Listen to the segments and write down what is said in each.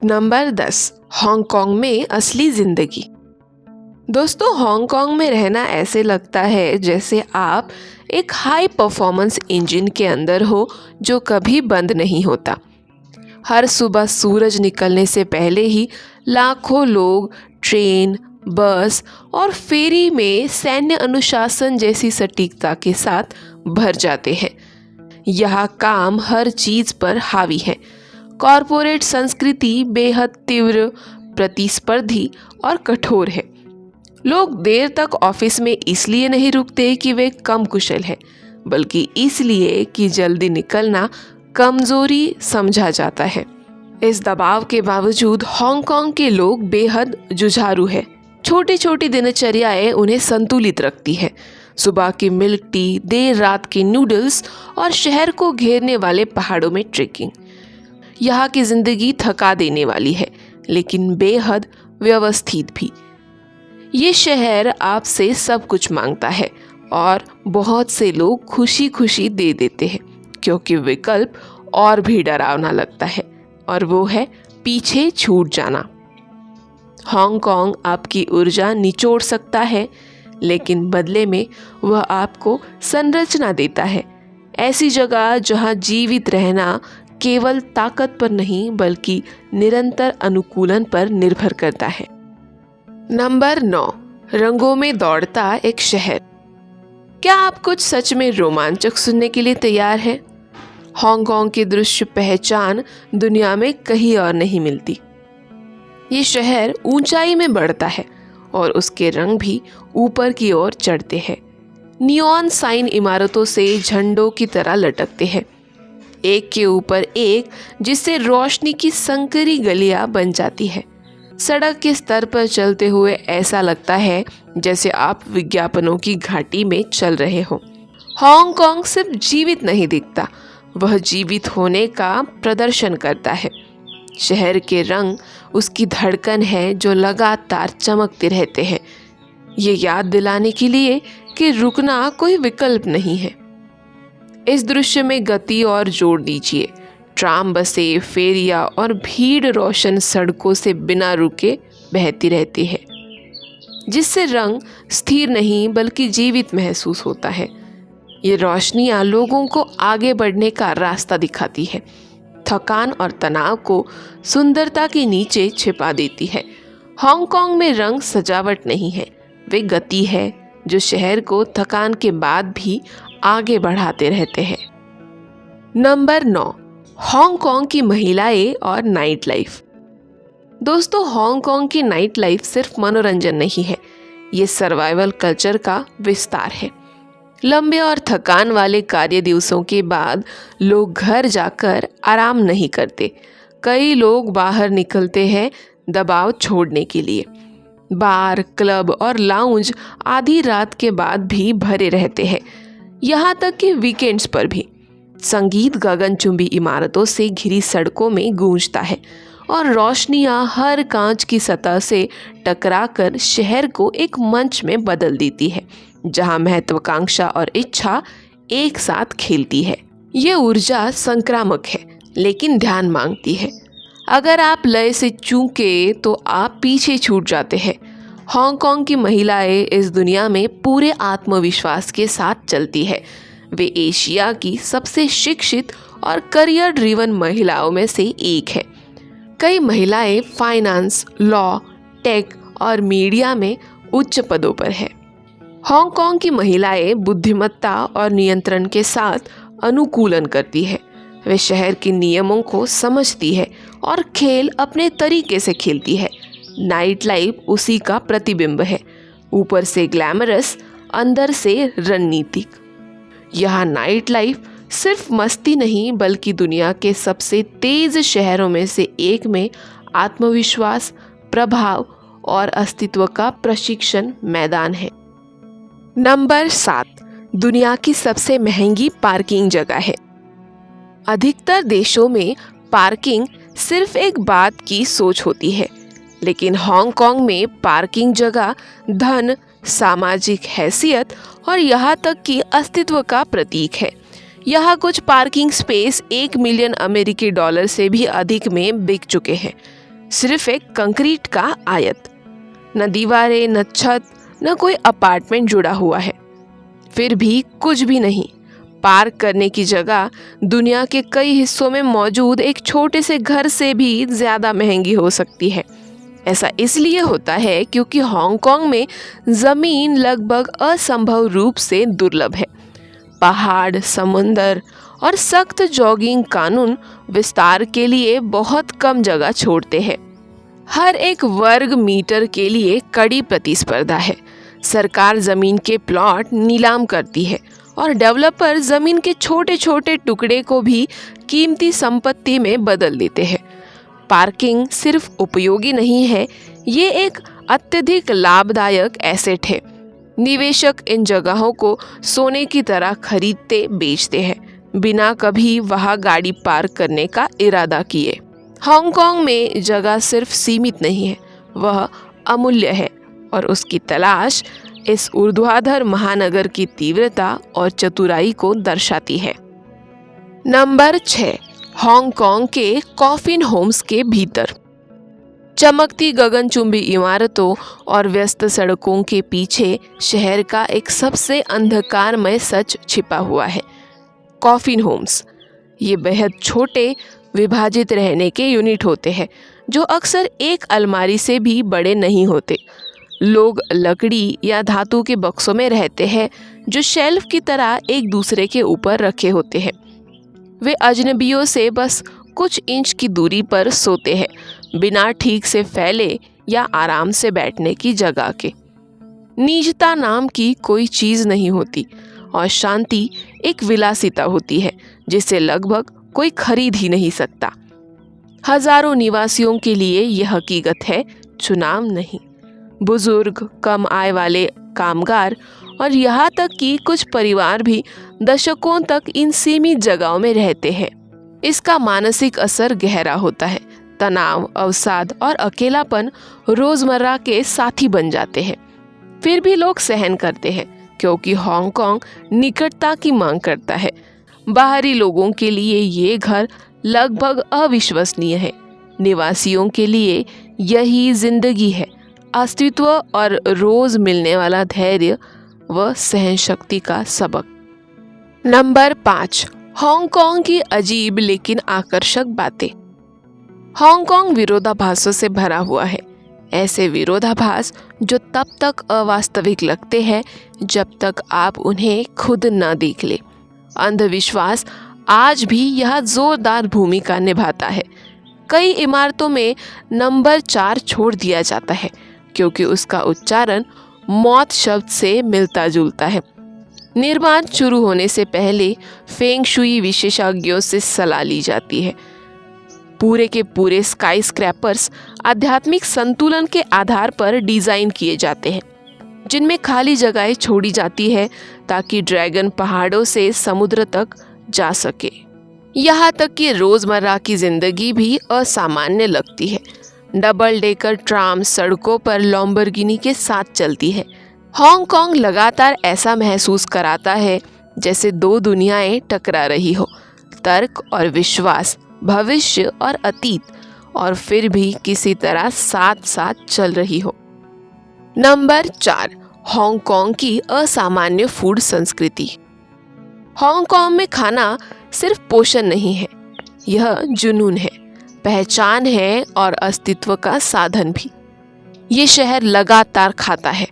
Number 10, Hong Kong में असली जिंदगी। दोस्तों, हांगकांग में रहना ऐसे लगता है जैसे आप एक हाई परफॉर्मेंस इंजन के अंदर हो जो कभी बंद नहीं होता। हर सुबह सूरज निकलने से पहले ही लाखों लोग ट्रेन, बस और फेरी में सैन्य अनुशासन जैसी सटीकता के साथ भर जाते हैं। यहाँ काम हर चीज पर हावी है। कॉरपोरेट संस्कृति बेहद तीव्र, प्रतिस्पर्धी और कठोर है। लोग देर तक ऑफिस में इसलिए नहीं रुकते कि वे कम कुशल हैं, बल्कि इसलिए कि जल्दी निकलना कमजोरी समझा जाता है। इस दबाव के बावजूद हांगकांग के लोग बेहद जुझारू है। छोटी छोटी दिनचर्याएं उन्हें संतुलित रखती है। सुबह की मिल्क टी, देर रात के नूडल्स और शहर को घेरने वाले पहाड़ों में ट्रेकिंग। यहाँ की जिंदगी थका देने वाली है, लेकिन बेहद व्यवस्थित भी। ये शहर आपसे सब कुछ मांगता है और बहुत से लोग खुशी खुशी दे देते हैं, क्योंकि विकल्प और भी डरावना लगता है, और वो है पीछे छूट जाना। हांगकांग आपकी ऊर्जा निचोड़ सकता है, लेकिन बदले में वह आपको संरचना देता है। ऐसी जगह जहां जीवित रहना केवल ताकत पर नहीं बल्कि निरंतर अनुकूलन पर निर्भर करता है। नंबर 9, रंगों में दौड़ता एक शहर। क्या आप कुछ सच में रोमांचक सुनने के लिए तैयार हैं? हांगकांग की दृश्य पहचान दुनिया में कहीं और नहीं मिलती। ये शहर ऊंचाई में बढ़ता है और उसके रंग भी ऊपर की ओर चढ़ते हैं। नियॉन साइन इमारतों से झंडों की तरह लटकते हैं, एक के ऊपर एक, जिससे रोशनी की संकरी गलियां बन जाती है। सड़क के स्तर पर चलते हुए ऐसा लगता है जैसे आप विज्ञापनों की घाटी में चल रहे हो। हांगकांग सिर्फ जीवित नहीं दिखता, वह जीवित होने का प्रदर्शन करता है। शहर के रंग उसकी धड़कन है जो लगातार चमकते रहते हैं, ये याद दिलाने के लिए कि रुकना कोई विकल्प नहीं है। इस दृश्य में गति और जोड़ दीजिए। ट्राम बसें, फेरियां और भीड़ रोशन सड़कों से बिना रुके बहती रहती है, जिससे रंग स्थिर नहीं बल्कि जीवित महसूस होता है। ये रोशनियां लोगों को आगे बढ़ने का रास्ता दिखाती है, थकान और तनाव को सुंदरता के नीचे छिपा देती है। हांगकांग में रंग सजावट नहीं है, वे गति है जो शहर को थकान के बाद भी आगे बढ़ाते रहते हैं। नंबर 9, हांगकांग की महिलाएं और नाइट लाइफ। दोस्तों, हांगकांग की नाइट लाइफ सिर्फ मनोरंजन नहीं है, ये सर्वाइवल कल्चर का विस्तार है। लंबे और थकान वाले कार्य दिवसों के बाद लोग घर जाकर आराम नहीं करते। कई लोग बाहर निकलते हैं दबाव छोड़ने के लिए। बार, क्लब और लाउंज आधी रात के बाद भी भरे रहते हैं, यहाँ तक कि वीकेंड्स पर भी। संगीत गगनचुंबी इमारतों से घिरी सड़कों में गूंजता है और रोशनियां हर कांच की सतह से टकराकर शहर को एक मंच में बदल देती है, जहां महत्वाकांक्षा और इच्छा एक साथ खेलती है। ये ऊर्जा संक्रामक है, लेकिन ध्यान मांगती है। अगर आप लय से चूके तो आप पीछे छूट जाते हैं। हांगकांग की महिलाएं इस दुनिया में पूरे आत्मविश्वास के साथ चलती है। वे एशिया की सबसे शिक्षित और करियर ड्रिवन महिलाओं में से एक है। कई महिलाएं फाइनेंस, लॉ, टेक और मीडिया में उच्च पदों पर है। हांगकांग की महिलाएं बुद्धिमत्ता और नियंत्रण के साथ अनुकूलन करती है। वे शहर के नियमों को समझती है और खेल अपने तरीके से खेलती है। नाइट लाइफ उसी का प्रतिबिंब है, ऊपर से ग्लैमरस, अंदर से रणनीतिक। यहाँ नाइट लाइफ सिर्फ मस्ती नहीं बल्कि दुनिया के सबसे तेज शहरों में से एक में आत्मविश्वास, प्रभाव और अस्तित्व का प्रशिक्षण मैदान है। नंबर 7, दुनिया की सबसे महंगी पार्किंग जगह है। अधिकतर देशों में पार्किंग सिर्फ एक बात की सोच होती है, लेकिन हांगकांग में पार्किंग जगह धन, सामाजिक हैसियत और यहाँ तक कि अस्तित्व का प्रतीक है। यहाँ कुछ पार्किंग स्पेस $1 मिलियन से भी अधिक में बिक चुके हैं। सिर्फ एक कंक्रीट का आयत। न दीवारें, न छत, न कोई अपार्टमेंट जुड़ा हुआ है। फिर भी कुछ भी नहीं। पार्क करने की जगह दुनिया के कई हिस्सों में मौजूद एक छोटे से घर से भी ज़्यादा महंगी हो सकती है। ऐसा इसलिए होता है क्योंकि हांगकांग में ज़मीन लगभग असंभव रूप से दुर्लभ है। पहाड़, समुंदर और सख्त जॉगिंग कानून विस्तार के लिए बहुत कम जगह छोड़ते हैं। हर एक वर्ग मीटर के लिए कड़ी प्रतिस्पर्धा है। सरकार जमीन के प्लॉट नीलाम करती है और डेवलपर जमीन के छोटे छोटे टुकड़े को भी कीमती संपत्ति में बदल देते हैं। पार्किंग सिर्फ उपयोगी नहीं है, ये एक अत्यधिक लाभदायक एसेट है। निवेशक इन जगहों को सोने की तरह खरीदते बेचते हैं, बिना कभी वहां गाड़ी पार्क करने का इरादा किए। हांगकांग में जगह सिर्फ सीमित नहीं है, वह अमूल्य है और उसकी तलाश इस ऊर्ध्वाधर महानगर की तीव्रता और चतुराई को दर्शाती है। नंबर 6, हांगकांग के कॉफिन होम्स के भीतर। चमकती गगनचुंबी इमारतों और व्यस्त सड़कों के पीछे शहर का एक सबसे अंधकारमय सच छिपा हुआ है, कॉफिन होम्स। ये बेहद छोटे विभाजित रहने के यूनिट होते हैं जो अक्सर एक अलमारी से भी बड़े नहीं होते। लोग लकड़ी या धातु के बक्सों में रहते हैं जो शेल्फ की तरह एक दूसरे के ऊपर रखे होते हैं। वे अजनबियों से बस कुछ इंच की दूरी पर सोते हैं, बिना ठीक से फैले या आराम से बैठने की जगह के। निजता नाम की कोई चीज़ नहीं होती और शांति एक विलासिता होती है जिसे लगभग कोई खरीद ही नहीं सकता। हजारों निवासियों के लिए यह हकीकत है, चुनाव नहीं। बुजुर्ग, कम आय वाले कामगार और यहाँ तक कि कुछ परिवार भी दशकों तक इन सीमित जगहों में रहते हैं। इसका मानसिक असर गहरा होता है। तनाव, अवसाद और अकेलापन रोजमर्रा के साथी बन जाते हैं। फिर भी लोग सहन करते हैं क्योंकि हांगकांग निकटता की मांग करता है। बाहरी लोगों के लिए ये घर लगभग अविश्वसनीय है, निवासियों के लिए यही जिंदगी है, अस्तित्व और रोज मिलने वाला धैर्य व सहनशक्ति का सबक। नंबर 5, हांगकांग की अजीब लेकिन आकर्षक बातें। हांगकांग विरोधाभासों से भरा हुआ है। ऐसे विरोधाभास जो तब तक अवास्तविक लगते हैं जब तक आप उन्हें खुद न देख ले। अंधविश्वास आज भी यह जोरदार भूमिका निभाता है। कई इमारतों में नंबर 4 छोड़ दिया जाता है क्योंकि उसका उच्चारण मौत शब्द से मिलता जुलता है। निर्माण शुरू होने से पहले फेंग शुई विशेषज्ञों से सलाह ली जाती है। पूरे के पूरे स्काई स्क्रैपर्स आध्यात्मिक संतुलन के आधार पर डिजाइन किए जाते हैं, जिनमें खाली जगहें छोड़ी जाती है ताकि ड्रैगन पहाड़ों से समुद्र तक जा सके। यहाँ तक कि रोजमर्रा की जिंदगी भी असामान्य लगती है। डबल डेकर ट्राम सड़कों पर लैम्बोर्गिनी के साथ चलती है। हांगकांग लगातार ऐसा महसूस कराता है जैसे दो दुनियाएं टकरा रही हो, तर्क और विश्वास, भविष्य और अतीत, और फिर भी किसी तरह साथ साथ चल रही हो। नंबर 4, हांगकांग की असामान्य फूड संस्कृति। हांगकांग में खाना सिर्फ पोषण नहीं है, यह जुनून है, पहचान है और अस्तित्व का साधन भी। ये शहर लगातार खाता है।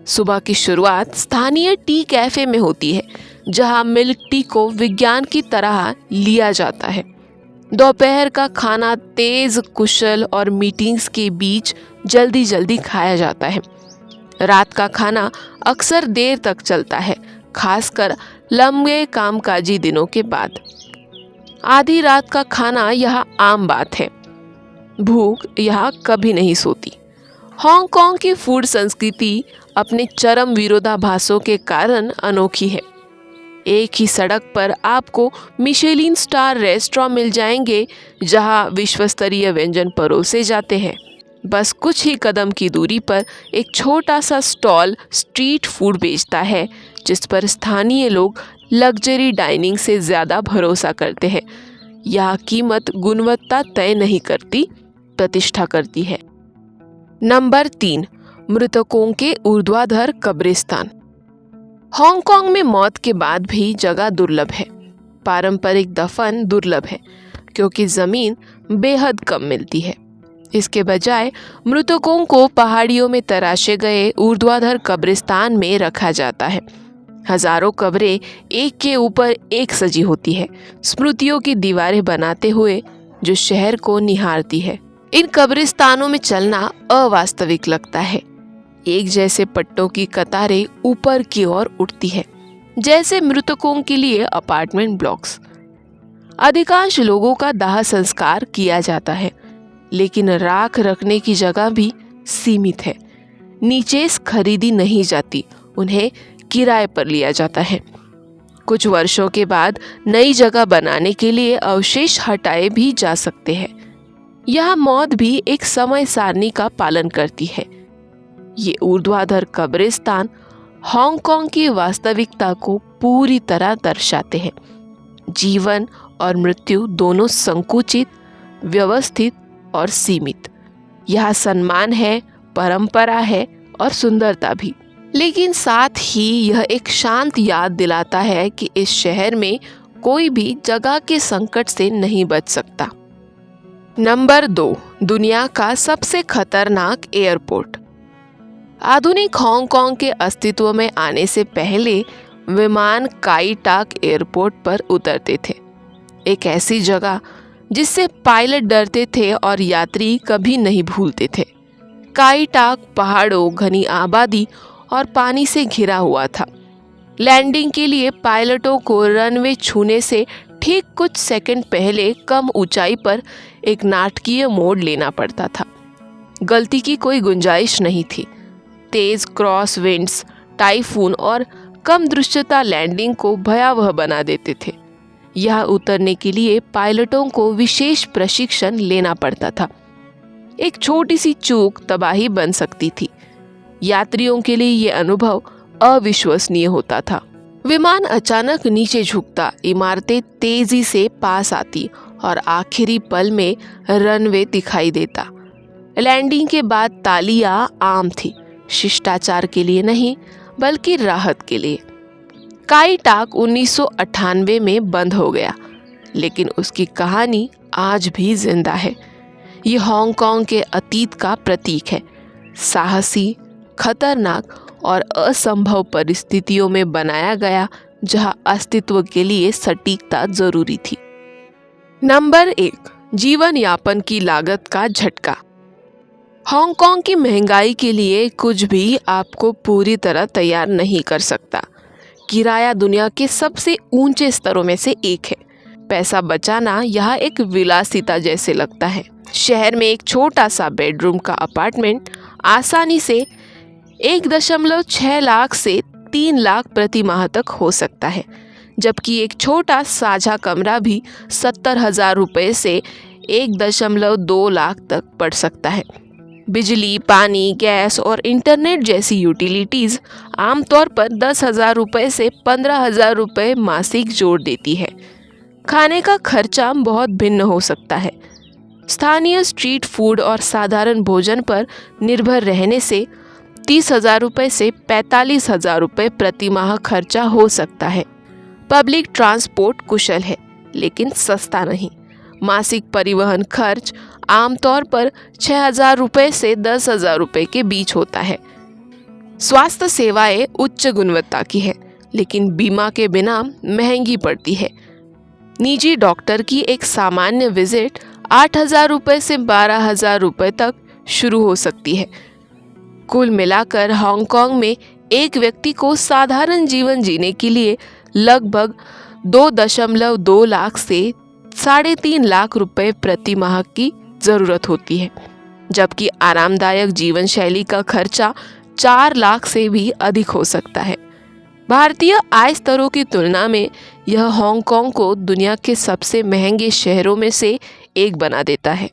सुबह की शुरुआत स्थानीय टी कैफे में होती है जहां मिल्क टी को विज्ञान की तरह लिया जाता है। दोपहर का खाना तेज, कुशल और मीटिंग्स के बीच जल्दी जल्दी खाया जाता है। रात का खाना अक्सर देर तक चलता है, खासकर लंबे कामकाजी दिनों के बाद। आधी रात का खाना यहाँ आम बात है। भूख यहाँ कभी नहीं सोती। हांगकांग की फूड संस्कृति अपने चरम विरोधाभासों के कारण अनोखी है। एक ही सड़क पर आपको मिशेलिन स्टार रेस्टोरेंट मिल जाएंगे जहां विश्वस्तरीय व्यंजन परोसे जाते हैं। बस कुछ ही कदम की दूरी पर एक छोटा सा स्टॉल स्ट्रीट फूड बेचता है जिस पर स्थानीय लोग लग्जरी डाइनिंग से ज़्यादा भरोसा करते हैं। यह कीमत गुणवत्ता तय नहीं करती, प्रतिष्ठा करती है। नंबर 3, मृतकों के ऊर्ध्वाधर कब्रिस्तान। हांगकांग में मौत के बाद भी जगह दुर्लभ है। पारंपरिक दफन दुर्लभ है क्योंकि जमीन बेहद कम मिलती है। इसके बजाय मृतकों को पहाड़ियों में तराशे गए ऊर्ध्वाधर कब्रिस्तान में रखा जाता है। हजारों कब्रें एक के ऊपर एक सजी होती है, स्मृतियों की दीवारें बनाते हुए जो शहर को निहारती है। इन कब्रिस्तानों में चलना अवास्तविक लगता है। एक जैसे पट्टों की कतारें ऊपर की ओर उठती है, जैसे मृतकों के लिए अपार्टमेंट ब्लॉक्स। अधिकांश लोगों का दाह संस्कार किया जाता है, लेकिन राख रखने की जगह भी सीमित है। नीचे खरीदी नहीं जाती, उन्हें किराए पर लिया जाता है। कुछ वर्षों के बाद नई जगह बनाने के लिए अवशेष हटाए भी जा सकते हैं। यह मौत भी एक समय सारणी का पालन करती है। ये ऊर्ध्वाधर कब्रिस्तान हांगकांग की वास्तविकता को पूरी तरह दर्शाते हैं। जीवन और मृत्यु दोनों संकुचित, व्यवस्थित और सीमित। यह सम्मान है, परंपरा है और सुंदरता भी, लेकिन साथ ही यह एक शांत याद दिलाता है कि इस शहर में कोई भी जगह के संकट से नहीं बच सकता। नंबर 2, दुनिया का सबसे खतरनाक एयरपोर्ट। आधुनिक हांगकांग के अस्तित्व में आने से पहले विमान काई टाक एयरपोर्ट पर उतरते थे। एक ऐसी जगह जिससे पायलट डरते थे और यात्री कभी नहीं भूलते थे। काई टाक पहाड़ों, घनी आबादी और पानी से घिरा हुआ था। लैंडिंग के लिए पायलटों को रनवे छूने से ठीक कुछ सेकंड पहले कम ऊंचाई पर एक नाटकीय मोड़ लेना पड़ता था। गलती की कोई गुंजाइश नहीं थी। तेज क्रॉस विंड्स, टाइफून और कम दृश्यता लैंडिंग को भयावह बना देते थे। यह उतरने के लिए पायलटों को विशेष प्रशिक्षण लेना पड़ता था। एक छोटी सी चूक तबाही बन सकती थी। यात्रियों के लिए यह अनुभव अविश्वसनीय होता था। विमान अचानक नीचे झुकता, इमारतें तेजी से पास आती और आखिरी पल में रनवे दिखाई देता। लैंडिंग के बाद तालियां आम थी, शिष्टाचार के लिए नहीं बल्कि राहत के लिए। काई टाक 1998 में बंद हो गया, लेकिन उसकी कहानी आज भी जिंदा है। ये हांगकांग के अतीत का प्रतीक है। साहसी, खतरनाक और असंभव परिस्थितियों में बनाया गया, जहां अस्तित्व के लिए सटीकता जरूरी थी। नंबर 1, जीवन यापन की लागत का झटका। हांगकांग की महंगाई के लिए कुछ भी आपको पूरी तरह तैयार नहीं कर सकता। किराया दुनिया के सबसे ऊंचे स्तरों में से एक है। पैसा बचाना यहाँ एक विलासिता जैसे लगता है। शहर में एक छोटा सा बेडरूम का अपार्टमेंट आसानी से 1.6 लाख से 3 लाख प्रति माह तक हो सकता है, जबकि एक छोटा साझा कमरा भी 70,000 रुपये से 1.2 लाख तक पड़ सकता है। बिजली, पानी, गैस और इंटरनेट जैसी यूटिलिटीज़ आमतौर पर 10,000 रुपये से 15,000 रुपये मासिक जोड़ देती है। खाने का खर्चा बहुत भिन्न हो सकता है। स्थानीय स्ट्रीट फूड और साधारण भोजन पर निर्भर रहने से 30,000 रुपये से 45,000 रुपये प्रति माह खर्चा हो सकता है। पब्लिक ट्रांसपोर्ट कुशल है, लेकिन सस्ता नहीं। मासिक परिवहन खर्च आमतौर पर 6,000 रुपये से 10,000 रुपये के बीच होता है। स्वास्थ्य सेवाएं उच्च गुणवत्ता की है, लेकिन बीमा के बिना महंगी पड़ती है। निजी डॉक्टर की एक सामान्य विजिट 8,000 रुपये से 12,000 रुपये तक शुरू हो सकती है। कुल मिलाकर हांगकांग में एक व्यक्ति को साधारण जीवन जीने के लिए लगभग 2.2 लाख से 3.5 लाख रुपए प्रति माह की ज़रूरत होती है, जबकि आरामदायक जीवन शैली का खर्चा 4 लाख से भी अधिक हो सकता है। भारतीय आय स्तरों की तुलना में यह हांगकांग को दुनिया के सबसे महंगे शहरों में से एक बना देता है।